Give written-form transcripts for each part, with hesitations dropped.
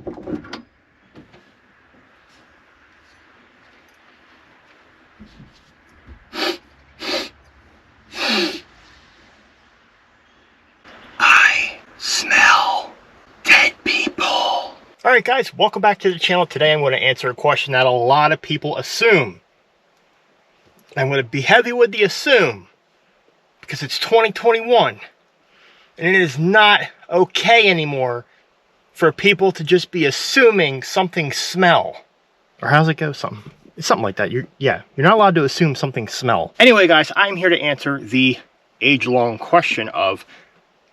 I smell dead people. Alright guys, welcome back to the channel. Today I'm going to answer a question that a lot of people assume. I'm going to be heavy with the assume because it's 2021 and it is not okay anymore for people to just be assuming something smell. Or how's it go? Something like that. You're not allowed to assume something smell. Anyway guys, I'm here to answer the age-long question of,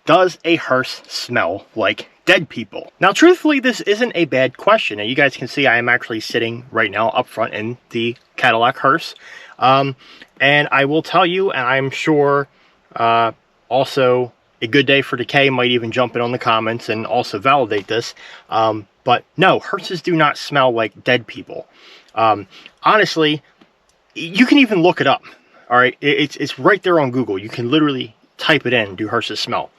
does a hearse smell like dead people? Now, truthfully, this isn't a bad question. Now, you guys can see I am actually sitting right now up front in the Cadillac hearse. And I will tell you, and I'm sure also a good day for decay might even jump in on the comments and also validate this. But no, hearses do not smell like dead people. Honestly, you can even look it up. All right, it's right there on Google. You can literally type it in, do hearses smell?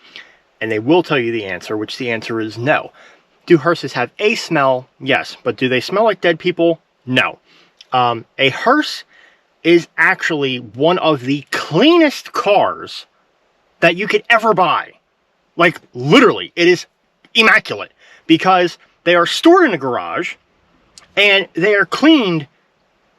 And they will tell you the answer, which the answer is no. Do hearses have a smell? Yes. But do they smell like dead people? No. A hearse is actually one of the cleanest cars that you could ever buy. Like, literally, it is immaculate. Because they are stored in a garage, and they are cleaned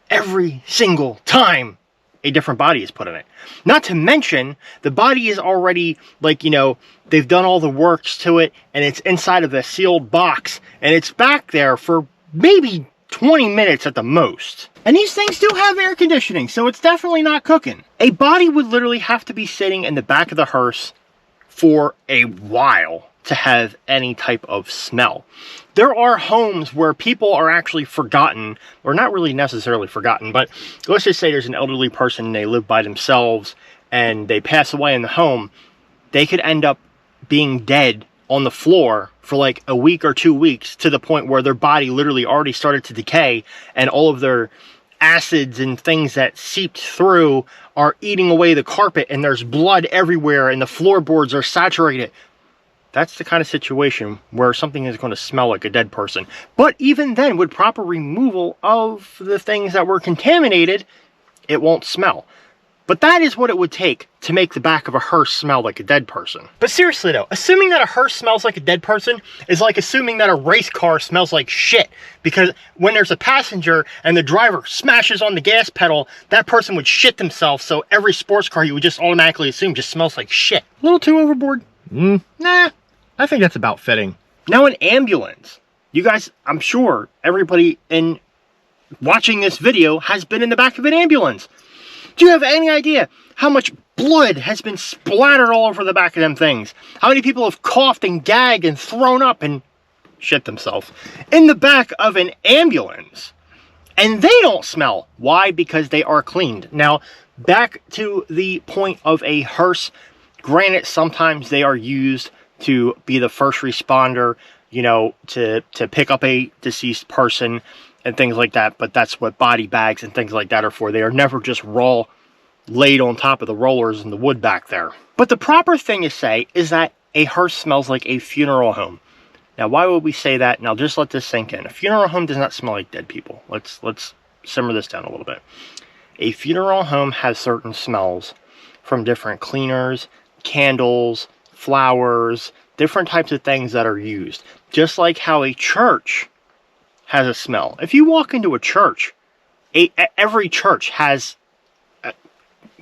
every single time a different body is put in it. Not to mention, the body is already, like, you know, they've done all the works to it, and it's inside of a sealed box, and it's back there for maybe 20 minutes at the most. And these things do have air conditioning, so it's definitely not cooking. A body would literally have to be sitting in the back of the hearse for a while to have any type of smell. There are homes where people are actually forgotten, or not really necessarily forgotten, but let's just say there's an elderly person and they live by themselves and they pass away in the home. They could end up being dead on the floor for like a week or 2 weeks, to the point where their body literally already started to decay and all of their acids and things that seeped through are eating away the carpet, and there's blood everywhere and the floorboards are saturated. That's the kind of situation where something is going to smell like a dead person. But even then, with proper removal of the things that were contaminated, it won't smell. But that is what it would take to make the back of a hearse smell like a dead person. But seriously though, assuming that a hearse smells like a dead person is like assuming that a race car smells like shit. Because when there's a passenger and the driver smashes on the gas pedal, that person would shit themselves, so every sports car you would just automatically assume just smells like shit. A little too overboard? Nah, I think that's about fitting. Now, an ambulance. You guys, I'm sure everybody in watching this video has been in the back of an ambulance. Do you have any idea how much blood has been splattered all over the back of them things? How many people have coughed and gagged and thrown up and shit themselves in the back of an ambulance? And they don't smell. Why? Because they are cleaned. Now, back to the point of a hearse. Granted, sometimes they are used to be the first responder, you know, to pick up a deceased person and things like that. But that's what body bags and things like that are for. They are never just raw laid on top of the rollers and the wood back there. But the proper thing to say is that a hearse smells like a funeral home. Now, why would we say that? Now, just let this sink in. A funeral home does not smell like dead people. Let's simmer this down a little bit. A funeral home has certain smells from different cleaners, candles, flowers, different types of things that are used. Just like how a church has a smell. If you walk into a church, every church has,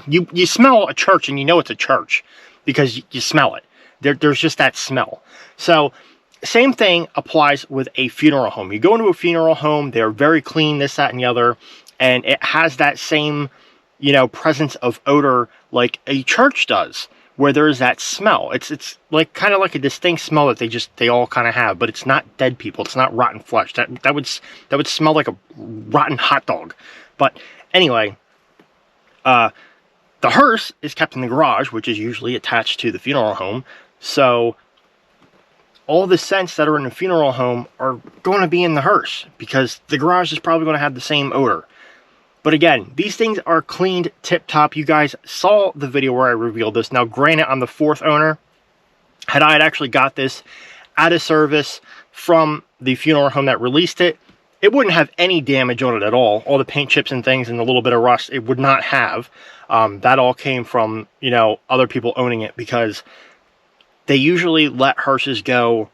you smell a church and you know it's a church because you smell it. There's just that smell. So, same thing applies with a funeral home. You go into a funeral home, they're very clean, this, that, and the other, and it has that same, you know, presence of odor like a church does, where there is that smell. It's like kind of like a distinct smell that they all kind of have, but it's not dead people. It's not rotten flesh. That would smell like a rotten hot dog. But anyway, the hearse is kept in the garage, which is usually attached to the funeral home. So all the scents that are in the funeral home are going to be in the hearse because the garage is probably going to have the same odor. But again, these things are cleaned tip-top. You guys saw the video where I revealed this. Now, granted, I'm the fourth owner. Had I actually got this out of service from the funeral home that released it, it wouldn't have any damage on it at all. All the paint chips and things and a little bit of rust, it would not have. That all came from, you know, other people owning it, because they usually let hearses go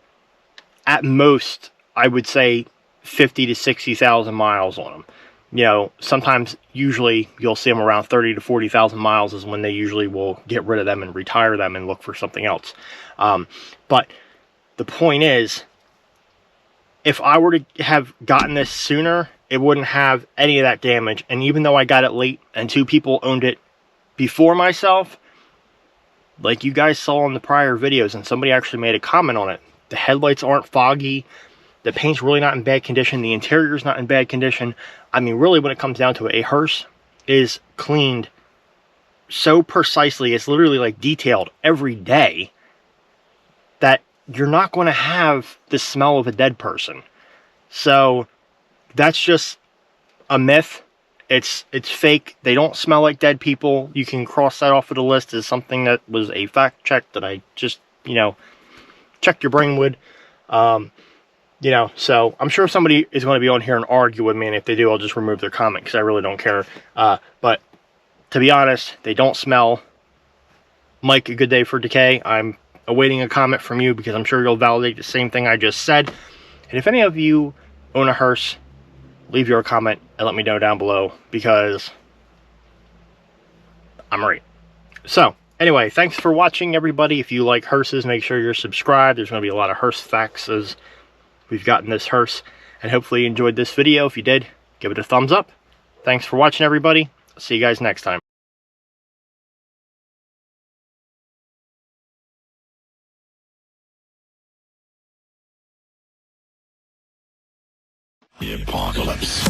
at most, I would say, 50 to 60,000 miles on them. You know, sometimes, usually, you'll see them around 30 to 40,000 miles is when they usually will get rid of them and retire them and look for something else. But the point is, if I were to have gotten this sooner, it wouldn't have any of that damage. And even though I got it late and 2 people owned it before myself, like you guys saw in the prior videos, and somebody actually made a comment on it, the headlights aren't foggy, the paint's really not in bad condition, the interior's not in bad condition. I mean, really, when it comes down to it, a hearse is cleaned so precisely, it's literally like detailed every day, that you're not going to have the smell of a dead person. So that's just a myth. It's fake. They don't smell like dead people. You can cross that off of the list as something that was a fact check that I just, you know, checked your brain with. You know, so I'm sure somebody is going to be on here and argue with me, and if they do, I'll just remove their comment, because I really don't care. But to be honest, they don't smell. Mike, a good day for decay. I'm awaiting a comment from you, because I'm sure you'll validate the same thing I just said. And if any of you own a hearse, leave your comment and let me know down below, because I'm right. So anyway, thanks for watching, everybody. If you like hearses, make sure you're subscribed. There's going to be a lot of hearse facts as we've gotten this hearse, and hopefully you enjoyed this video. If you did, give it a thumbs up. Thanks for watching, everybody. See you guys next time. The apocalypse.